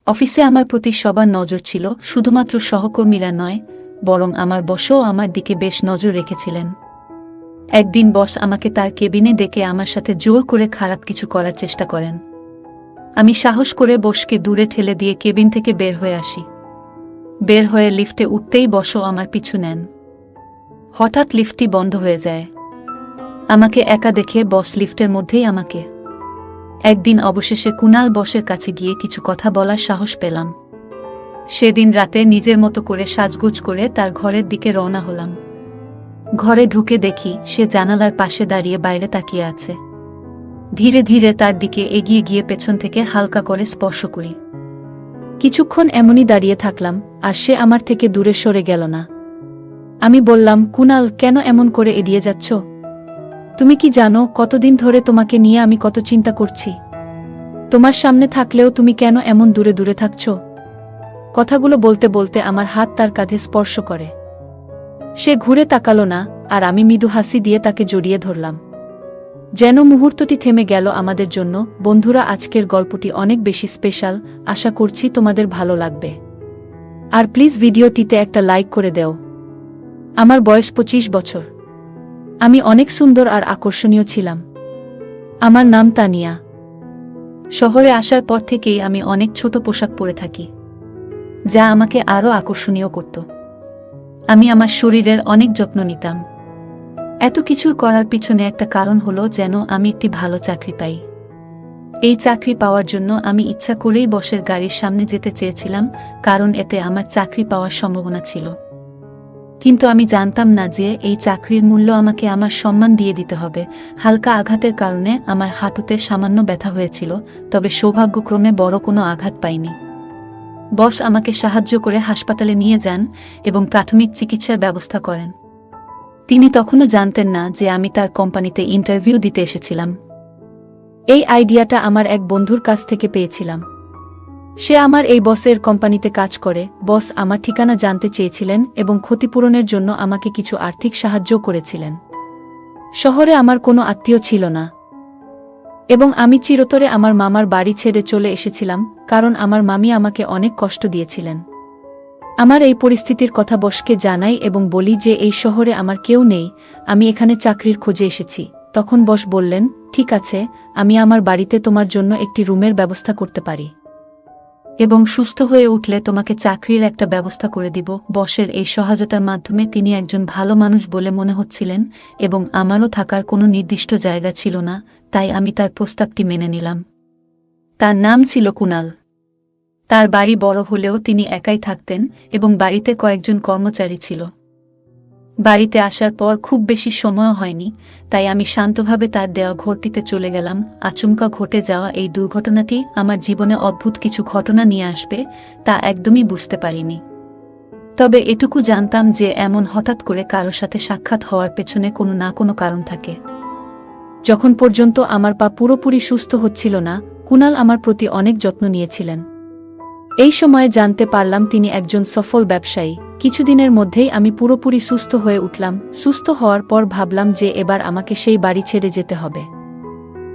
অফিসে আমার প্রতি সবার নজর ছিল, শুধুমাত্র সহকর্মীরা নয়, বরং আমার বসও আমার দিকে বেশ নজর রেখেছিলেন। একদিন বস আমাকে তার কেবিনে ডেকে আমার সাথে জোর করে খারাপ কিছু করার চেষ্টা করেন। আমি সাহস করে বসকে দূরে ঠেলে দিয়ে কেবিন থেকে বের হয়ে আসি। বের হয়ে লিফটে উঠতেই বসও আমার পিছু নেন। হঠাৎ লিফটটি বন্ধ হয়ে যায়। আমাকে একা দেখে বস লিফটের মধ্যেই আমাকে। একদিন অবশেষে কুনাল বসের কাছে গিয়ে কিছু কথা বলার সাহস পেলাম। সেদিন রাতে নিজের মতো করে সাজগোজ করে তার ঘরের দিকে রওনা হলাম। ঘরে ঢুকে দেখি সে জানালার পাশে দাঁড়িয়ে বাইরে তাকিয়ে আছে। ধীরে ধীরে তার দিকে এগিয়ে গিয়ে পেছন থেকে হালকা করে স্পর্শ করি। কিছুক্ষণ এমনই দাঁড়িয়ে থাকলাম, আর সে আমার থেকে দূরে সরে গেল না। আমি বললাম, কুনাল, কেন এমন করে এড়িয়ে যাচ্ছ? তুমি কি জানো কতদিন ধরে তোমাকে নিয়ে আমি কত চিন্তা করছি? তোমার সামনে থাকলেও তুমি কেন এমন দূরে দূরে থাকছ? কথাগুলো বলতে বলতে আমার হাত তার কাঁধে স্পর্শ করে। সে ঘুরে তাকালো না, আর আমি মৃদু হাসি দিয়ে তাকে জড়িয়ে ধরলাম। যেন মুহূর্তটি থেমে গেল আমাদের জন্য। বন্ধুরা, আজকের গল্পটি অনেক বেশি স্পেশাল। আশা করছি তোমাদের ভালো লাগবে। আর প্লিজ ভিডিওটিতে একটা লাইক করে দেও। আমার বয়স 25 বছর। আমি অনেক সুন্দর আর আকর্ষণীয় ছিলাম। আমার নাম তানিয়া। শহরে আসার পর থেকেই আমি অনেক ছোট পোশাক পরে থাকি, যা আমাকে আরও আকর্ষণীয় করত। আমি আমার শরীরের অনেক যত্ন নিতাম। এত কিছুর করার পিছনে একটা কারণ হলো যেন আমি একটি ভালো চাকরি পাই। এই চাকরি পাওয়ার জন্য আমি ইচ্ছা করেই বসের গাড়ির সামনে যেতে চেয়েছিলাম, কারণ এতে আমার চাকরি পাওয়ার সম্ভাবনা ছিল। কিন্তু আমি জানতাম না যে এই চাকরির মূল্য আমাকে আমার সম্মান দিয়ে দিতে হবে। হালকা আঘাতের কারণে আমার হাঁটুতে সামান্য ব্যথা হয়েছিল, তবে সৌভাগ্যক্রমে বড় কোনো আঘাত পাইনি। বস আমাকে সাহায্য করে হাসপাতালে নিয়ে যান এবং প্রাথমিক চিকিৎসার ব্যবস্থা করেন। তিনি তখনও জানতেন না যে আমি তার কোম্পানিতে ইন্টারভিউ দিতে এসেছিলাম। এই আইডিয়াটা আমার এক বন্ধুর কাছ থেকে পেয়েছিলাম। সে আমার এই বসের কোম্পানিতে কাজ করে। বস আমার ঠিকানা জানতে চেয়েছিলেন এবং ক্ষতিপূরণের জন্য আমাকে কিছু আর্থিক সাহায্য করেছিলেন। শহরে আমার কোনো আত্মীয় ছিল না, এবং আমি চিরতরে আমার মামার বাড়ি ছেড়ে চলে এসেছিলাম, কারণ আমার মামি আমাকে অনেক কষ্ট দিয়েছিলেন। আমার এই পরিস্থিতির কথা বসকে জানাই এবং বলি যে এই শহরে আমার কেউ নেই, আমি এখানে চাকরির খোঁজে এসেছি। তখন বস বললেন, ঠিক আছে, আমি আমার বাড়িতে তোমার জন্য একটি রুমের ব্যবস্থা করতে পারি, এবং সুস্থ হয়ে উঠলে তোমাকে চাকরির একটা ব্যবস্থা করে দিব। বসের এই সহায়তার মাধ্যমে তিনি একজন ভালো মানুষ বলে মনে হচ্ছিলেন, এবং আমারও থাকার কোনো নির্দিষ্ট জায়গা ছিল না, তাই আমি তার প্রস্তাবটি মেনে নিলাম। তার নাম ছিল কুনাল। তার বাড়ি বড় হলেও তিনি একাই থাকতেন এবং বাড়িতে কয়েকজন কর্মচারী ছিল। বাড়িতে আসার পর খুব বেশি সময়ও হয়নি, তাই আমি শান্তভাবে তার দেওয়া ঘরটিতে চলে গেলাম। আচমকা ঘটে যাওয়া এই দুর্ঘটনাটি আমার জীবনে অদ্ভুত কিছু ঘটনা নিয়ে আসবে তা একদমই বুঝতে পারিনি। তবে এটুকু জানতাম যে এমন হঠাৎ করে কারো সাথে সাক্ষাৎ হওয়ার পেছনে কোনো না কোনো কারণ থাকে। যখন পর্যন্ত আমার পা পুরোপুরি সুস্থ হচ্ছিল না, কুনাল আমার প্রতি অনেক যত্ন নিয়েছিলেন। এই সময়ে জানতে পারলাম তিনি একজন সফল ব্যবসায়ী। কিছুদিনের মধ্যেই আমি পুরোপুরি সুস্থ হয়ে উঠলাম। সুস্থ হওয়ার পর ভাবলাম যে এবার আমাকে সেই বাড়ি ছেড়ে যেতে হবে।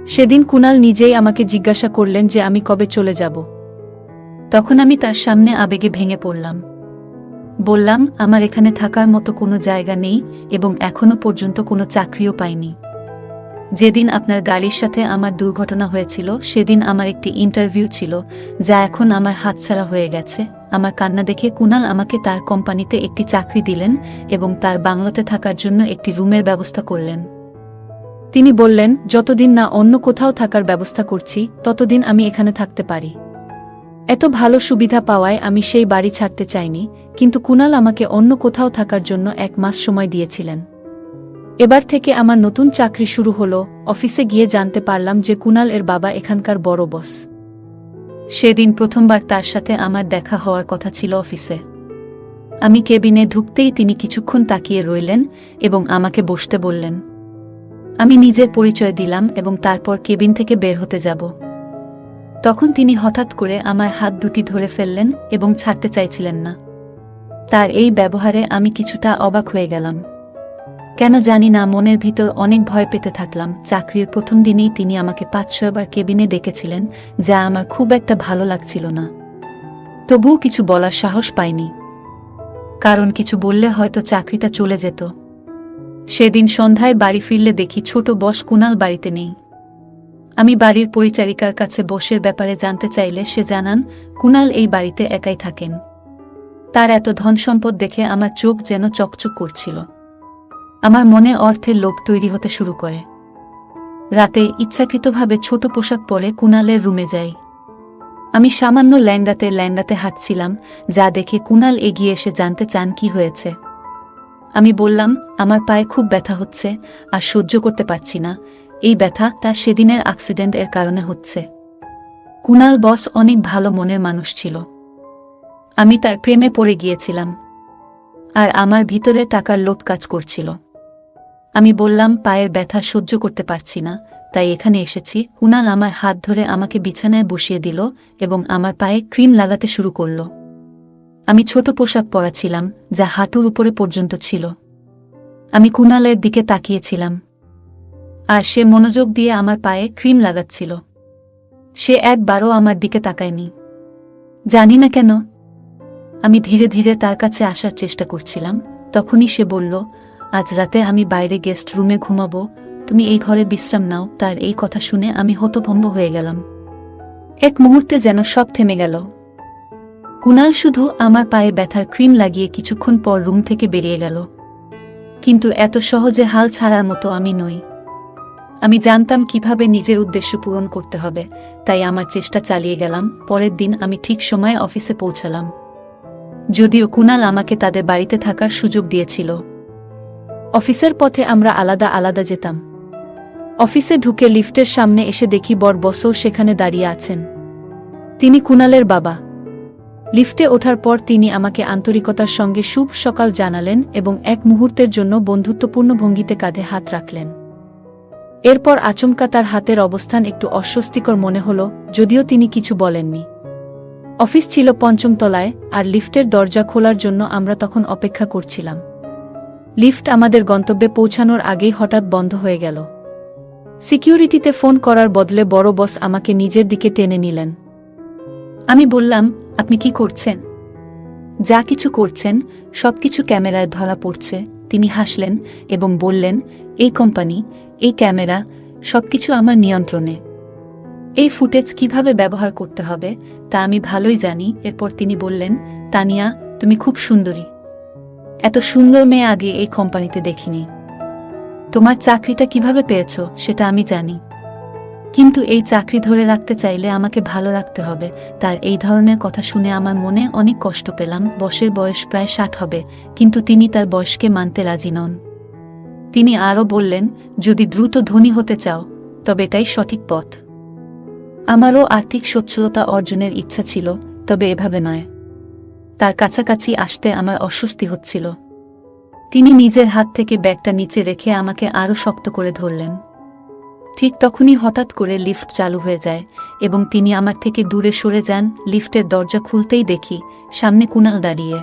সেদিন কুনাল নিজেই আমাকে জিজ্ঞাসা করলেন যে আমি কবে চলে যাব। তখন আমি তার সামনে আবেগে ভেঙে পড়লাম। বললাম, আমার এখানে থাকার মতো কোনো জায়গা নেই এবং এখনো পর্যন্ত কোনো চাকরিও পাইনি। যেদিন আপনার গাড়ির সাথে আমার দুর্ঘটনা হয়েছিল সেদিন আমার একটি ইন্টারভিউ ছিল, যা এখন আমার হাতছাড়া হয়ে গেছে। আমার কান্না দেখে কুনাল আমাকে তার কোম্পানিতে একটি চাকরি দিলেন এবং তার বাংলোতে থাকার জন্য একটি রুমের ব্যবস্থা করলেন। তিনি বললেন, যতদিন না অন্য কোথাও থাকার ব্যবস্থা করছি ততদিন আমি এখানে থাকতে পারি। এত ভালো সুবিধা পাওয়ায় আমি সেই বাড়ি ছাড়তে চাইনি, কিন্তু কুনাল আমাকে অন্য কোথাও থাকার জন্য 1 মাস সময় দিয়েছিলেন। এবার থেকে আমার নতুন চাকরি শুরু হলো। অফিসে গিয়ে জানতে পারলাম যে কুনাল এর বাবা এখানকার বড় বস। সেদিন প্রথমবার তার সাথে আমার দেখা হওয়ার কথা ছিল অফিসে। আমি কেবিনে ঢুকতেই তিনি কিছুক্ষণ তাকিয়ে রইলেন এবং আমাকে বসতে বললেন। আমি নিজের পরিচয় দিলাম এবং তারপর কেবিন থেকে বের হতে যাব। তখন তিনি হঠাৎ করে আমার হাত দুটি ধরে ফেললেন এবং ছাড়তে চাইছিলেন না। তার এই ব্যবহারে আমি কিছুটা অবাক হয়ে গেলাম। কেন জানি না, মনের ভিতর অনেক ভয় পেতে থাকলাম। চাকরির প্রথম দিনেই তিনি আমাকে 5-6 বার কেবিনে ডেকেছিলেন, যা আমার খুব একটা ভালো লাগছিল না। তবুও কিছু বলার সাহস পাইনি, কারণ কিছু বললে হয়তো চাকরিটা চলে যেত। সেদিন সন্ধ্যায় বাড়ি ফিরলে দেখি ছোট বস কুনাল বাড়িতে নেই। আমি বাড়ির পরিচারিকার কাছে বসের ব্যাপারে জানতে চাইলে সে জানান কুনাল এই বাড়িতে একাই থাকেন। তার এত ধন সম্পদ দেখে আমার চোখ যেন চকচক করছিল। আমার মনে অর্থের লোভ তৈরি হতে শুরু করে। রাতে ইচ্ছাকৃতভাবে ছোট পোশাক পরে কুনালের রুমে যাই। আমি সামান্য ল্যাংড়াতে হাঁটছিলাম, যা দেখে কুনাল এগিয়ে এসে জানতে চান কি হয়েছে। আমি বললাম, আমার পায়ে খুব ব্যথা হচ্ছে আর সহ্য করতে পারছি না। এই ব্যথা তার সেদিনের অ্যাক্সিডেন্ট এর কারণে হচ্ছে। কুনাল বস অনেক ভালো মনের মানুষ ছিল। আমি তার প্রেমে পড়ে গিয়েছিলাম, আর আমার ভিতরে টাকার লোভ কাজ করছিল। আমি বললাম, পায়ের ব্যথা সহ্য করতে পারছি না, তাই এখানে এসেছি। কুনাল আমার হাত ধরে আমাকে বিছানায় বসিয়ে দিল এবং আমার পায়ে ক্রিম লাগাতে শুরু করল। আমি ছোট পোশাক পরা ছিলাম, যা হাঁটুর উপরে পর্যন্ত ছিল। আমি কুনালের দিকে তাকিয়েছিলাম, আর সে মনোযোগ দিয়ে আমার পায়ে ক্রিম লাগাচ্ছিল। সে একবারও আমার দিকে তাকায়নি। জানি না কেন। আমি ধীরে ধীরে তার কাছে আসার চেষ্টা করছিলাম। তখনই সে বলল, আজ রাতে আমি বাইরে গেস্ট রুমে ঘুমাবো, তুমি এই ঘরে বিশ্রাম নাও। তার এই কথা শুনে আমি হতভম্ব হয়ে গেলাম। এক মুহূর্তে যেন সব থেমে গেল। কুনাল শুধু আমার পায়ে ব্যথার ক্রিম লাগিয়ে কিছুক্ষণ পর রুম থেকে বেরিয়ে গেল। কিন্তু এত সহজে হাল ছাড়ার মতো আমি নই। আমি জানতাম কিভাবে নিজের উদ্দেশ্য পূরণ করতে হবে, তাই আমার চেষ্টা চালিয়ে গেলাম। পরের দিন আমি ঠিক সময়ে অফিসে পৌঁছালাম, যদিও কুনাল আমাকে তাদের বাড়িতে থাকার সুযোগ দিয়েছিল। অফিসের পথে আমরা আলাদা আলাদা যেতাম। অফিসে ঢুকে লিফটের সামনে এসে দেখি বড় বসও সেখানে দাঁড়িয়ে আছেন। তিনি কুনালের বাবা। লিফটে ওঠার পর তিনি আমাকে আন্তরিকতার সঙ্গে শুভ সকাল জানালেন এবং এক মুহূর্তের জন্য বন্ধুত্বপূর্ণ ভঙ্গিতে কাঁধে হাত রাখলেন। এরপর আচমকা তার হাতের অবস্থান একটু অস্বস্তিকর মনে হল, যদিও তিনি কিছু বলেননি। অফিস ছিল ৫ম তলায়, আর লিফটের দরজা খোলার জন্য আমরা তখন অপেক্ষা করছিলাম। লিফট আমাদের গন্তব্যে পৌঁছানোর আগেই হঠাৎ বন্ধ হয়ে গেল। সিকিউরিটিতে ফোন করার বদলে বড় বস আমাকে নিজের দিকে টেনে নিলেন। আমি বললাম, আপনি কি করছেন? যা কিছু করছেন সবকিছু ক্যামেরায় ধরা পড়ছে। তিনি হাসলেন এবং বললেন, এই কোম্পানি, এই ক্যামেরা, সবকিছু আমার নিয়ন্ত্রণে। এই ফুটেজ কিভাবে ব্যবহার করতে হবে তা আমি ভালোই জানি। এরপর তিনি বললেন, তানিয়া, তুমি খুব সুন্দরী। এত সুন্দর মেয়ে আগে এই কোম্পানিতে দেখিনি। তোমার চাকরিটা কিভাবে পেয়েছ সেটা আমি জানি, কিন্তু এই চাকরি ধরে রাখতে চাইলে আমাকে ভালো রাখতে হবে। তার এই ধরনের কথা শুনে আমার মনে অনেক কষ্ট পেলাম। বসের বয়স প্রায় ৬০ হবে, কিন্তু তিনি তার বয়সকে মানতে রাজি নন। তিনি আরও বললেন, যদি দ্রুত ধনী হতে চাও তবে এটাই সঠিক পথ। আমারও আর্থিক সচ্ছলতা অর্জনের ইচ্ছা ছিল, তবে এভাবে নয়। তার কাছাকাছি আসতে আমার অস্বস্তি হচ্ছিল। তিনি নিজের হাত থেকে ব্যাগটা নিচে রেখে আমাকে আরও শক্ত করে ধরলেন। ঠিক তখনই হঠাৎ করে লিফট চালু হয়ে যায় এবং তিনি আমার থেকে দূরে সরে যান। লিফটের দরজা খুলতেই দেখি সামনে কুনাল দাঁড়িয়ে।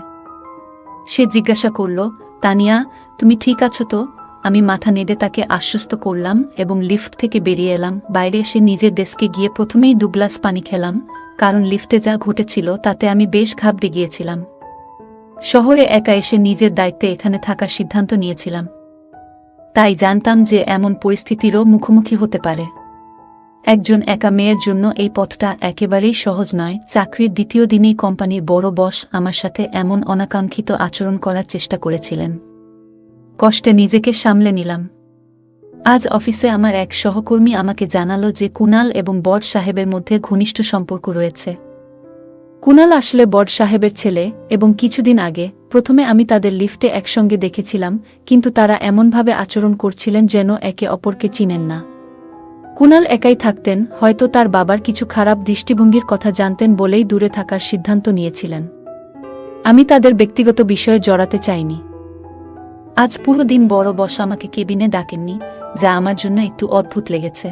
সে জিজ্ঞাসা করল, তানিয়া, তুমি ঠিক আছো তো? আমি মাথা নেড়ে তাকে আশ্বস্ত করলাম এবং লিফট থেকে বেরিয়ে এলাম। বাইরে এসে নিজের ডেস্কে গিয়ে প্রথমেই ২ গ্লাস পানি খেলাম, কারণ লিফটে যা ঘটেছিল তাতে আমি বেশ ঘাবড়ে গিয়েছিলাম। শহরে একা এসে নিজের দায়িত্বে এখানে থাকার সিদ্ধান্ত নিয়েছিলাম, তাই জানতাম যে এমন পরিস্থিতিরও মুখোমুখি হতে পারে। একজন একা মেয়ের জন্য এই পথটা একেবারেই সহজ নয়। চাকরির দ্বিতীয় দিনেই কোম্পানির বড় বস আমার সাথে এমন অনাকাঙ্ক্ষিত আচরণ করার চেষ্টা করেছিলেন। কষ্টে নিজেকে সামলে নিলাম। আজ অফিসে আমার এক সহকর্মী আমাকে জানালো যে কুনাল এবং বড় সাহেবের মধ্যে ঘনিষ্ঠ সম্পর্ক রয়েছে। কুনাল আসলে বড় সাহেবের ছেলে এবং কিছুদিন আগে প্রথমে আমি তাদের লিফটে একসঙ্গে দেখেছিলাম, কিন্তু তারা এমনভাবে আচরণ করছিলেন যেন একে অপরকে চিনেন না। কুনাল একাই থাকতেন, হয়তো তার বাবার কিছু খারাপ দৃষ্টিভঙ্গির কথা জানতেন বলেই দূরে থাকার সিদ্ধান্ত নিয়েছিলেন। আমি তাদের ব্যক্তিগত বিষয়ে জড়াতে চাইনি। আজ পুরো দিন বড় বস আমাকে কেবিনে ডাকেননি, যা আমার জন্য একটু অদ্ভুত লেগেছে।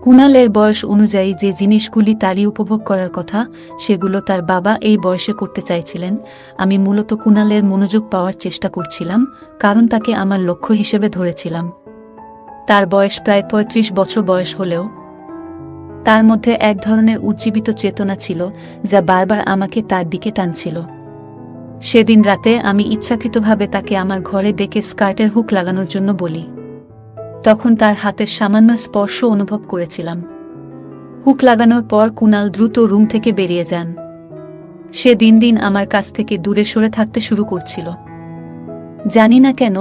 কুনালের বয়স অনুযায়ী যে জিনিসগুলি তারই উপভোগ করার কথা, সেগুলো তার বাবা এই বয়সে করতে চাইছিলেন। আমি মূলত কুনালের মনোযোগ পাওয়ার চেষ্টা করছিলাম, কারণ তাকে আমার লক্ষ্য হিসেবে ধরেছিলাম। তার বয়স প্রায় ৩৫ বছর বয়স হলেও তার মধ্যে এক ধরনের উজ্জীবিত চেতনা ছিল যা বারবার আমাকে তার দিকে টানছিল। সেদিন রাতে আমি ইচ্ছাকৃতভাবে তাকে আমার ঘরে ডেকে স্কার্টের হুক লাগানোর জন্য বলি। তখন তার হাতের সামান্য স্পর্শ অনুভব করেছিলাম। হুক লাগানোর পর কুনাল দ্রুত রুম থেকে বেরিয়ে যান। সে দিন দিন আমার কাছ থেকে দূরে সরে থাকতে শুরু করছিল। জানি না কেন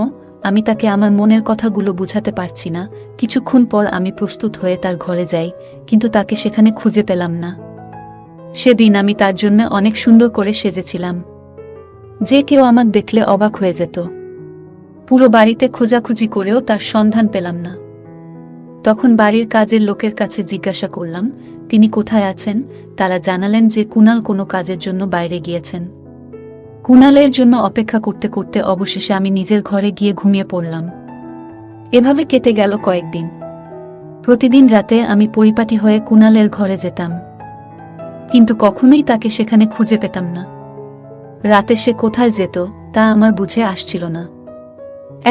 আমি তাকে আমার মনের কথাগুলো বুঝাতে পারছি না। কিছুক্ষণ পর আমি প্রস্তুত হয়ে তার ঘরে যাই, কিন্তু তাকে সেখানে খুঁজে পেলাম না। সেদিন আমি তার জন্য অনেক সুন্দর করে সেজেছিলাম, যে কেউ আমাকে দেখলে অবাক হয়ে যেত। পুরো বাড়িতে খোঁজাখুঁজি করেও তার সন্ধান পেলাম না। তখন বাড়ির কাজের লোকের কাছে জিজ্ঞাসা করলাম তিনি কোথায় আছেন। তারা জানালেন যে কুনাল কোনো কাজের জন্য বাইরে গিয়েছেন। কুনালের জন্য অপেক্ষা করতে করতে অবশেষে আমি নিজের ঘরে গিয়ে ঘুমিয়ে পড়লাম। এভাবে কেটে গেল কয়েকদিন। প্রতিদিন রাতে আমি পরিপাটি হয়ে কুনালের ঘরে যেতাম, কিন্তু কখনোই তাকে সেখানে খুঁজে পেতাম না। রাতে সে কোথায় যেত তা আমার বুঝে আসছিল না।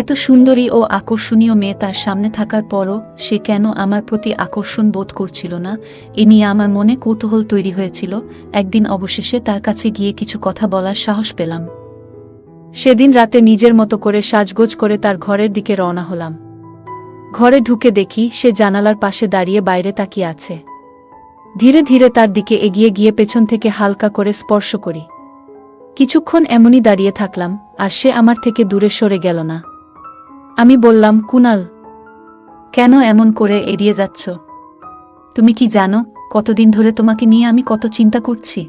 এত সুন্দরী ও আকর্ষণীয় মেয়ে তার সামনে থাকার পরও সে কেন আমার প্রতি আকর্ষণ বোধ করছিল না, এ নিয়ে আমার মনে কৌতূহল তৈরি হয়েছিল। একদিন অবশেষে তার কাছে গিয়ে কিছু কথা বলার সাহস পেলাম। সেদিন রাতে নিজের মতো করে সাজগোজ করে তার ঘরের দিকে রওনা হলাম। ঘরে ঢুকে দেখি সে জানালার পাশে দাঁড়িয়ে বাইরে তাকিয়ে আছে। ধীরে ধীরে তার দিকে এগিয়ে গিয়ে পেছন থেকে হালকা করে স্পর্শ করি। কিছুক্ষণ এমনই দাঁড়িয়ে থাকলাম, আর সে আমার থেকে দূরে সরে গেল না। আমি বললাম, কুনাল, কেন এমন করে এড়িয়ে যাচ্ছ? তুমি কি জানো কতদিন ধরে তোমাকে নিয়ে আমি কত চিন্তা করছি?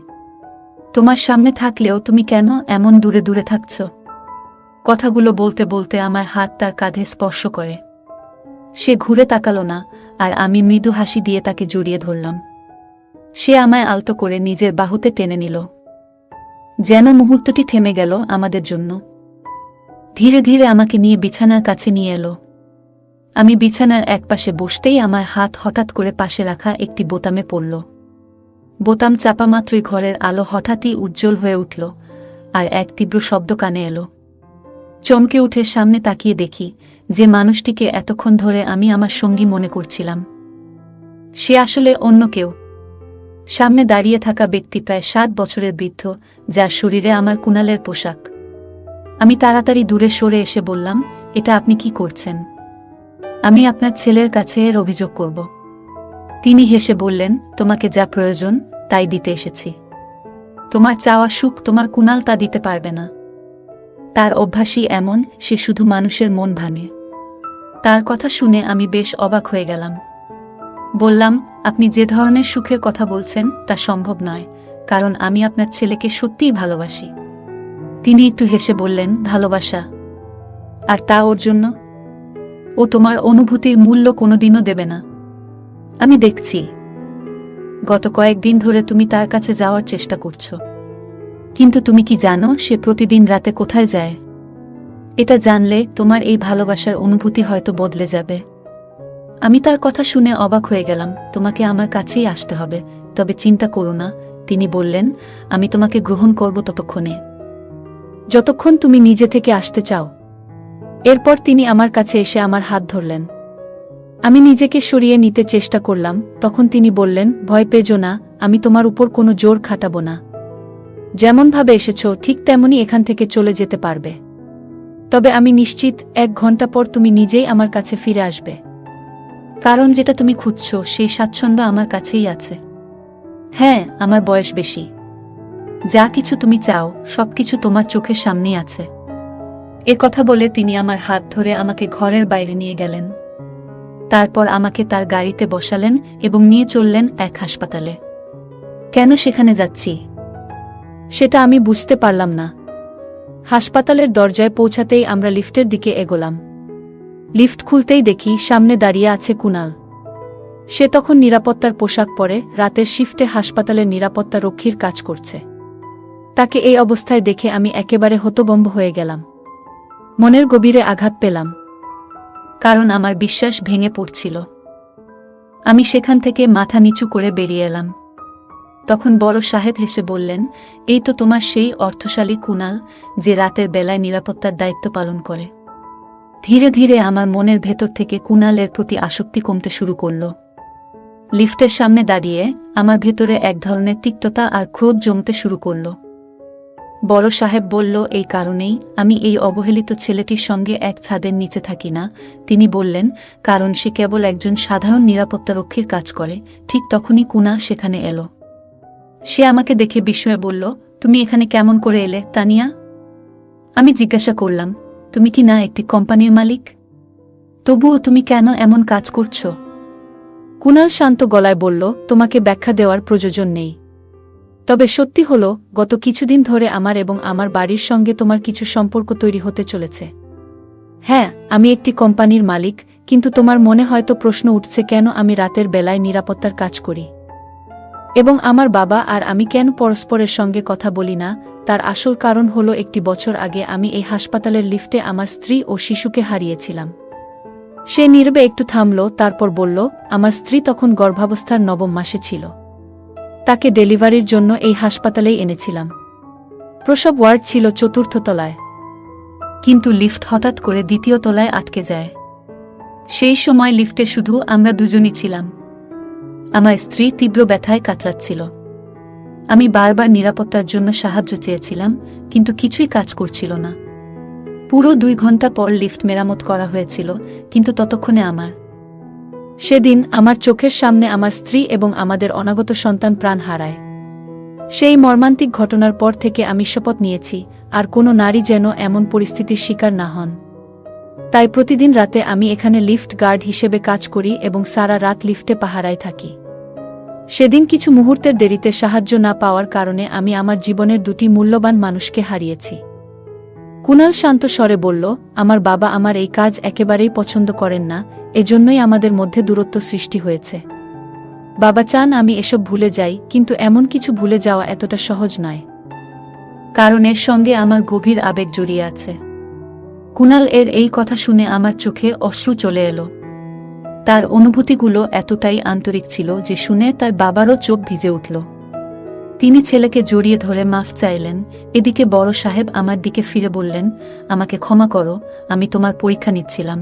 তোমার সামনে থাকলেও তুমি কেন এমন দূরে দূরে থাকছ? কথাগুলো বলতে বলতে আমার হাত তার কাঁধে স্পর্শ করে। সে ঘুরে তাকালো না, আর আমি মৃদু হাসি দিয়ে তাকে জড়িয়ে ধরলাম। সে আমায় আলতো করে নিজের বাহুতে টেনে নিল, যেন মুহূর্তটি থেমে গেল আমাদের জন্য। ধীরে ধীরে আমাকে নিয়ে বিছানার কাছে নিয়ে এলো। আমি বিছানার একপাশে বসতেই আমার হাত হঠাৎ করে পাশে রাখা একটি বোতামে পড়ল। বোতাম চাপা মাত্রই ঘরের আলো হঠাৎই উজ্জ্বল হয়ে উঠল, আর এক তীব্র শব্দ কানে এলো। চমকে উঠে সামনে তাকিয়ে দেখি যে মানুষটিকে এতক্ষণ ধরে আমি আমার সঙ্গী মনে করছিলাম, সে আসলে অন্য কেউ। সামনে দাঁড়িয়ে থাকা ব্যক্তি প্রায় 60 বছরের বৃদ্ধ, যার শরীরে আমার কুনালের পোশাক। আমি তাড়াতাড়ি দূরে সরে এসে বললাম, এটা আপনি কি করছেন? আমি আপনার ছেলের কাছে এর অভিযোগ করব। তিনি হেসে বললেন, তোমাকে যা প্রয়োজন তাই দিতে এসেছি। তোমার চাওয়া সুখ তোমার কুনাল তা দিতে পারবে না। তার অভ্যাসই এমন, সে শুধু মানুষের মন ভাঙে। তার কথা শুনে আমি বেশ অবাক হয়ে গেলাম। বললাম, আপনি যে ধরনের সুখের কথা বলছেন তা সম্ভব নয়, কারণ আমি আপনার ছেলেকে সত্যিই ভালোবাসি। তিনি একটু হেসে বললেন, ভালোবাসা? আর তা ওর জন্য? ও তোমার অনুভূতির মূল্য কোনোদিনও দেবে না। আমি দেখছি গত কয়েকদিন ধরে তুমি তার কাছে যাওয়ার চেষ্টা করছো, কিন্তু তুমি কি জানো সে প্রতিদিন রাতে কোথায় যায়? এটা জানলে তোমার এই ভালোবাসার অনুভূতি হয়তো বদলে যাবে। আমি তার কথা শুনে অবাক হয়ে গেলাম। তোমাকে আমার কাছেই আসতে হবে, তবে চিন্তা করো না, তিনি বললেন, আমি তোমাকে গ্রহণ করব ততক্ষণে, যতক্ষণ তুমি নিজে থেকে আসতে চাও। এরপর তিনি আমার কাছে এসে আমার হাত ধরলেন। আমি নিজেকে সরিয়ে নিতে চেষ্টা করলাম। তখন তিনি বললেন, ভয় পেজো না, আমি তোমার উপর কোনো জোর খাটাবো না। যেমনভাবে এসেছো ঠিক তেমনই এখান থেকে চলে যেতে পারবে। তবে আমি নিশ্চিত 1 ঘন্টা পর তুমি নিজেই আমার কাছে ফিরে আসবে, কারণ যেটা তুমি খুঁজছো সেই স্বাচ্ছন্দ্য আমার কাছেই আছে। হ্যাঁ, আমার বয়স বেশি, যা কিছু তুমি চাও সবকিছু তোমার চোখের সামনেই আছে। এ কথা বলে তিনি আমার হাত ধরে আমাকে ঘরের বাইরে নিয়ে গেলেন। তারপর আমাকে তার গাড়িতে বসালেন এবং নিয়ে চললেন এক হাসপাতালে। কেন সেখানে যাচ্ছি সেটা আমি বুঝতে পারলাম না। হাসপাতালের দরজায় পৌঁছাতেই আমরা লিফটের দিকে এগোলাম। লিফট খুলতেই দেখি সামনে দাঁড়িয়ে আছে কুনাল। সে তখন নিরাপত্তার পোশাক পরে রাতের শিফটে হাসপাতালের নিরাপত্তা রক্ষীর কাজ করছে। তাকে এই অবস্থায় দেখে আমি একেবারে হতভম্ব হয়ে গেলাম। মনের গভীরে আঘাত পেলাম, কারণ আমার বিশ্বাস ভেঙে পড়ছিল। আমি সেখান থেকে মাথা নিচু করে বেরিয়ে এলাম। তখন বড় সাহেব হেসে বললেন, এই তো তোমার সেই অর্থশালী কুনাল, যে রাতের বেলায় নিরাপত্তার দায়িত্ব পালন করে। ধীরে ধীরে আমার মনের ভেতর থেকে কুনালের প্রতি আসক্তি কমতে শুরু করল। লিফটের সামনে দাঁড়িয়ে আমার ভেতরে এক ধরনের তিক্ততা আর ক্রোধ জমতে শুরু করল। বড় সাহেব বলল, এই কারণেই আমি এই অবহেলিত ছেলেটির সঙ্গে এক ছাদের নিচে থাকি না। তিনি বললেন, কারণ সে কেবল একজন সাধারণ নিরাপত্তারক্ষীর কাজ করে। ঠিক তখনই কুনাল সেখানে এলো। সে আমাকে দেখে বিস্ময়ে বলল, তুমি এখানে কেমন করে এলে তানিয়া? আমি জিজ্ঞাসা করলাম, তুমি কি না একটি কোম্পানির মালিক? তবুও তুমি কেন এমন কাজ করছো? কুনাল শান্ত গলায় বলল, তোমাকে ব্যাখ্যা দেওয়ার প্রয়োজন নেই। তবে সত্যি হলো, গত কিছুদিন ধরে আমার এবং আমার বাড়ির সঙ্গে তোমার কিছু সম্পর্ক তৈরি হতে চলেছে। হ্যাঁ, আমি একটি কোম্পানির মালিক, কিন্তু তোমার মনে হয়তো প্রশ্ন উঠছে কেন আমি রাতের বেলায় নিরাপত্তার কাজ করি এবং আমার বাবা আর আমি কেন পরস্পরের সঙ্গে কথা বলি না। তার আসল কারণ হলো, একটি বছর আগে আমি এই হাসপাতালের লিফটে আমার স্ত্রী ও শিশুকে হারিয়েছিলাম। সে নীরবে একটু থামল, তারপর বলল, আমার স্ত্রী তখন গর্ভাবস্থার 9ম মাসে ছিল। তাকে ডেলিভারির জন্য এই হাসপাতালেই এনেছিলাম। প্রসব ওয়ার্ড ছিল 4র্থ তলায়, কিন্তু লিফট হঠাৎ করে 2য় তলায় আটকে যায়। সেই সময় লিফটে শুধু আমরা দুজনই ছিলাম। আমার স্ত্রী তীব্র ব্যথায় কাতরাচ্ছিল। আমি বারবার নিরাপত্তার জন্য সাহায্য চেয়েছিলাম, কিন্তু কিছুই কাজ করছিল না। পুরো 2 ঘন্টা পর লিফট মেরামত করা হয়েছিল, কিন্তু ততক্ষণে সেদিন আমার চোখের সামনে আমার স্ত্রী এবং আমাদের অনাগত সন্তান প্রাণ হারায়। সেই মর্মান্তিক ঘটনার পর থেকে আমি শপথ নিয়েছি, আর কোনো নারী যেন এমন পরিস্থিতির শিকার না হন। তাই প্রতিদিন রাতে আমি এখানে লিফট গার্ড হিসেবে কাজ করি এবং সারা রাত লিফটে পাহারায় থাকি। সেদিন কিছু মুহূর্তের দেরিতে সাহায্য না পাওয়ার কারণে আমি আমার জীবনের 2টি মূল্যবান মানুষকে হারিয়েছি। কুনাল শান্ত স্বরে বলল, আমার বাবা আমার এই কাজ একেবারেই পছন্দ করেন না, এজন্যই আমাদের মধ্যে দূরত্ব সৃষ্টি হয়েছে। বাবা চান আমি এসব ভুলে যাই, কিন্তু এমন কিছু ভুলে যাওয়া এতটা সহজ নয়, কারণ এর সঙ্গে আমার গভীর আবেগ জড়িয়ে আছে। কুনাল এর এই কথা শুনে আমার চোখে অশ্রু চলে এলো। তার অনুভূতিগুলো এতটাই আন্তরিক ছিল যে শুনে তার বাবারও চোখ ভিজে উঠল। তিনি ছেলেকে জড়িয়ে ধরে মাফ চাইলেন। এদিকে বড় সাহেব আমার দিকে ফিরে বললেন, আমাকে ক্ষমা করো, আমি তোমার পরীক্ষা নিচ্ছিলাম।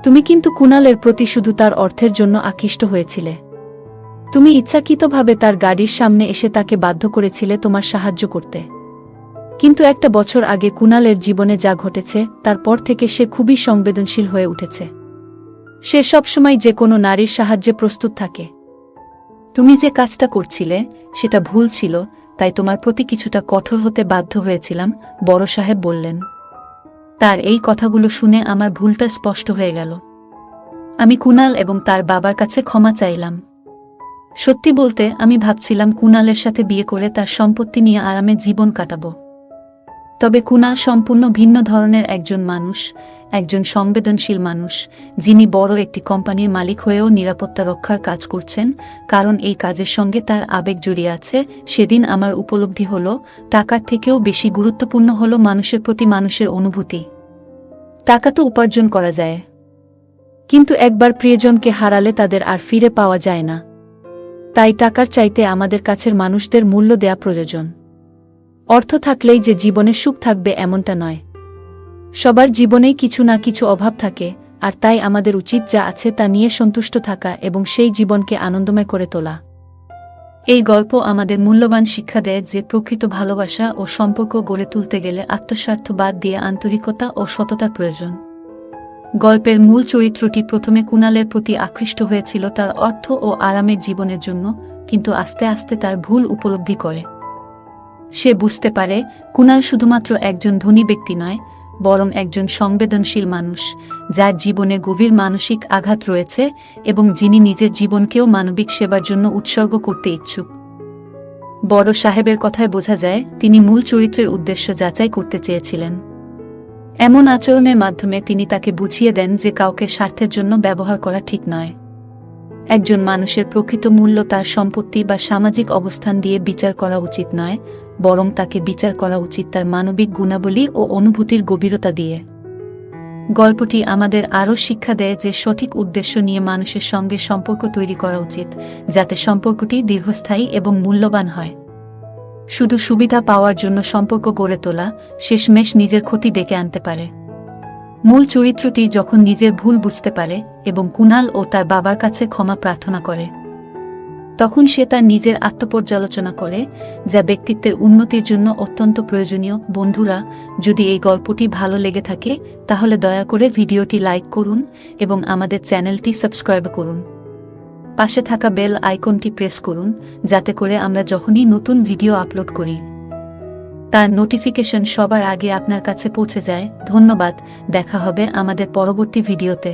তুমি কিন্তু কুনালের প্রতি শুধু তার অর্থের জন্য আকৃষ্ট হয়েছিলে। তুমি ইচ্ছাকৃতভাবে তার গাড়ির সামনে এসে তাকে বাধ্য করেছিলে তোমার সাহায্য করতে। কিন্তু একটা বছর আগে কুনালের জীবনে যা ঘটেছে, তারপর থেকে সে খুবই সংবেদনশীল হয়ে উঠেছে। সে সবসময় যে কোনো নারীর সাহায্যে প্রস্তুত থাকে। তুমি যে কাজটা করছিলে সেটা ভুল ছিল, তাই তোমার প্রতি কিছুটা কঠোর হতে বাধ্য হয়েছিলাম, বড় সাহেব বললেন। তার এই কথাগুলো শুনে আমার ভুলটা স্পষ্ট হয়ে গেল। আমি কুনাল এবং তার বাবার কাছে ক্ষমা চাইলাম। সত্যি বলতে, আমি ভাবছিলাম কুনালের সাথে বিয়ে করে তার সম্পত্তি নিয়ে আরামে জীবন কাটাবো। তবে কুনাল সম্পূর্ণ ভিন্ন ধরনের একজন মানুষ, একজন সংবেদনশীল মানুষ, যিনি বড় একটি কোম্পানির মালিক হয়েও নিরাপত্তা রক্ষার কাজ করছেন, কারণ এই কাজের সঙ্গে তার আবেগ জড়িয়ে আছে। সেদিন আমার উপলব্ধি হলো, টাকার থেকেও বেশি গুরুত্বপূর্ণ হলো মানুষের প্রতি মানুষের অনুভূতি। টাকা তো উপার্জন করা যায়, কিন্তু একবার প্রিয়জনকে হারালে তাদের আর ফিরে পাওয়া যায় না। তাই টাকার চাইতে আমাদের কাছের মানুষদের মূল্য দেয়া প্রয়োজন। অর্থ থাকলেই যে জীবনে সুখ থাকবে এমনটা নয়। সবার জীবনেই কিছু না কিছু অভাব থাকে, আর তাই আমাদের উচিত যা আছে তা নিয়ে সন্তুষ্ট থাকা এবং সেই জীবনকে আনন্দময় করে তোলা। এই গল্প আমাদের মূল্যবান শিক্ষা দেয় যে প্রকৃত ভালোবাসা ও সম্পর্ক গড়ে তুলতে গেলে আত্মস্বার্থ বাদ দিয়ে আন্তরিকতা ও সততার প্রয়োজন। গল্পের মূল চরিত্রটি প্রথমে কুনালের প্রতি আকৃষ্ট হয়েছিল তার অর্থ ও আরামের জীবনের জন্য, কিন্তু আস্তে আস্তে তার ভুল উপলব্ধি করে। সে বুঝতে পারে কুনাল শুধুমাত্র একজন ধনী ব্যক্তি নয়, বরং একজন সংবেদনশীল মানুষ, যার জীবনে গভীর মানসিক আঘাত রয়েছে এবং যিনি নিজের জীবনকেও মানবিক সেবার জন্য উৎসর্গ করতে ইচ্ছুক। বড় সাহেবের কথায় বোঝা যায় তিনি মূল চরিত্রের উদ্দেশ্য যাচাই করতে চেয়েছিলেন। এমন আচরণের মাধ্যমে তিনি তাকে বুঝিয়ে দেন যে কাউকে স্বার্থের জন্য ব্যবহার করা ঠিক নয়। একজন মানুষের প্রকৃত মূল্য তার সম্পত্তি বা সামাজিক অবস্থান দিয়ে বিচার করা উচিত নয়, বরং তাকে বিচার করা উচিত তার মানবিক গুণাবলী ও অনুভূতির গভীরতা দিয়ে। গল্পটি আমাদের আরও শিক্ষা দেয় যে সঠিক উদ্দেশ্য নিয়ে মানুষের সঙ্গে সম্পর্ক তৈরি করা উচিত, যাতে সম্পর্কটি দীর্ঘস্থায়ী এবং মূল্যবান হয়। শুধু সুবিধা পাওয়ার জন্য সম্পর্ক গড়ে তোলা শেষমেশ নিজের ক্ষতি ডেকে আনতে পারে। মূল চরিত্রটি যখন নিজের ভুল বুঝতে পারে এবং কুনাল ও তার বাবার কাছে ক্ষমা প্রার্থনা করে, তখন সে তার নিজের আত্মপর্যালোচনা করে, যা ব্যক্তিত্বের উন্নতির জন্য অত্যন্ত প্রয়োজনীয়। বন্ধুরা, যদি এই গল্পটি ভালো লেগে থাকে তাহলে দয়া করে ভিডিওটি লাইক করুন এবং আমাদের চ্যানেলটি সাবস্ক্রাইব করুন। পাশে থাকা বেল আইকনটি প্রেস করুন, যাতে করে আমরা যখনই নতুন ভিডিও আপলোড করি তার নোটিফিকেশন সবার আগে আপনার কাছে পৌঁছে যায়। ধন্যবাদ, দেখা হবে আমাদের পরবর্তী ভিডিওতে।